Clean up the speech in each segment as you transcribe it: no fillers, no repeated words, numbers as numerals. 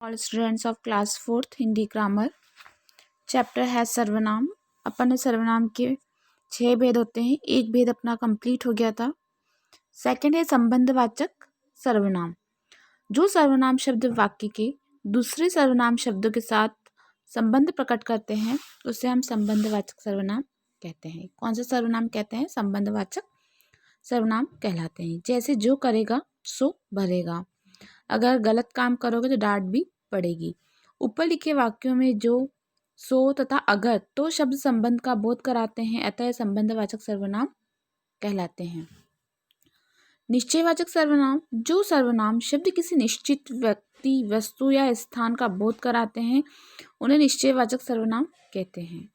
All students of class 4th Hindi grammar. Chapter है सर्वनाम। अपन सर्वनाम के 6 भेद होते हैं, एक भेद अपना कंप्लीट हो गया था। सेकंड है संबंधवाचक सर्वनाम। जो सर्वनाम शब्द वाक्य के दूसरे सर्वनाम शब्दों के साथ संबंध प्रकट करते हैं उसे हम संबंधवाचक सर्वनाम कहते हैं। कौन सा सर्वनाम कहते हैं? संबंधवाचक सर्वनाम कहलाते हैं। जैसे जो करेगा सो भरेगा, अगर गलत काम करोगे तो डांट भी पड़ेगी। ऊपर लिखे वाक्यों में जो, सो तथा अगर, तो शब्द संबंध का बोध कराते हैं, अतः संबंधवाचक सर्वनाम कहलाते हैं। निश्चयवाचक सर्वनाम। जो सर्वनाम शब्द किसी निश्चित व्यक्ति, वस्तु या स्थान का बोध कराते हैं उन्हें निश्चयवाचक सर्वनाम कहते हैं।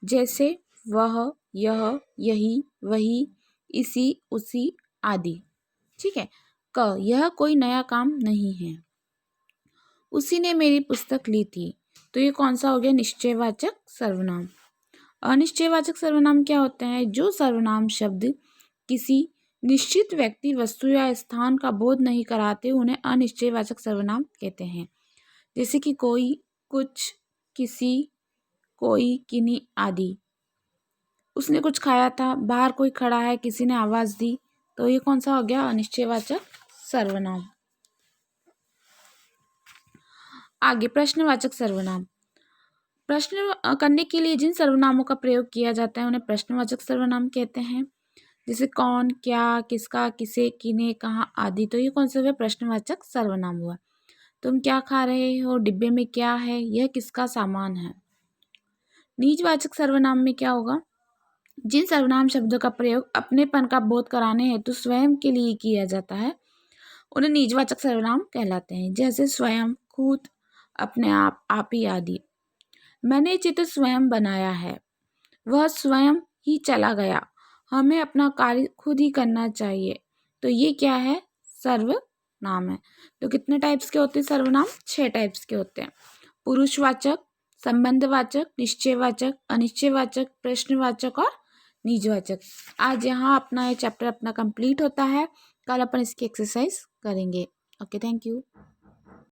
जैसे वह, यह, यही, वही, इसी, उसी आदि। ठीक है। क, यह कोई नया काम नहीं है। उसी ने मेरी पुस्तक ली थी, तो ये कौन सा हो गया? निश्चयवाचक सर्वनाम। अनिश्चयवाचक सर्वनाम क्या होते हैं? जो सर्वनाम शब्द किसी निश्चित व्यक्ति, वस्तु या स्थान का बोध नहीं कराते उन्हें अनिश्चयवाचक सर्वनाम कहते हैं। जैसे कि कोई, कुछ, किसी, कोई, किन्हीं आदि। उसने कुछ खाया था, बाहर कोई खड़ा है, किसी ने आवाज दी, तो ये कौन सा हो गया? अनिश्चयवाचक सर्वनाम। आगे प्रश्नवाचक सर्वनाम। प्रश्न करने के लिए जिन सर्वनामों का प्रयोग किया जाता है उन्हें प्रश्नवाचक सर्वनाम कहते हैं। जैसे कौन, क्या, किसका, किसे, किने, कहाँ आदि। तो ये कौन सा हुआ? प्रश्नवाचक सर्वनाम हुआ। तुम क्या खा रहे हो? डिब्बे में क्या है? यह किसका सामान है? निजवाचक सर्वनाम में क्या होगा? जिन सर्वनाम शब्दों का प्रयोग अपनेपन का बोध कराने हेतु स्वयं के लिए किया जाता है उन्हें निजवाचक सर्वनाम कहलाते हैं। जैसे स्वयं, खुद, अपने आप ही आदि। मैंने चित्र स्वयं बनाया है, वह स्वयं ही चला गया, हमें अपना कार्य खुद ही करना चाहिए। तो ये क्या है? सर्वनाम है। तो कितने टाइप्स के होते हैं सर्वनाम? 6 टाइप्स के होते हैं। पुरुषवाचक, संबंधवाचक, निश्चयवाचक, अनिश्चयवाचक, प्रश्नवाचक और निजवाचक। आज यहाँ अपना ये चैप्टर अपना कंप्लीट होता है। कल अपन इसकी एक्सरसाइज करेंगे। Okay, thank you.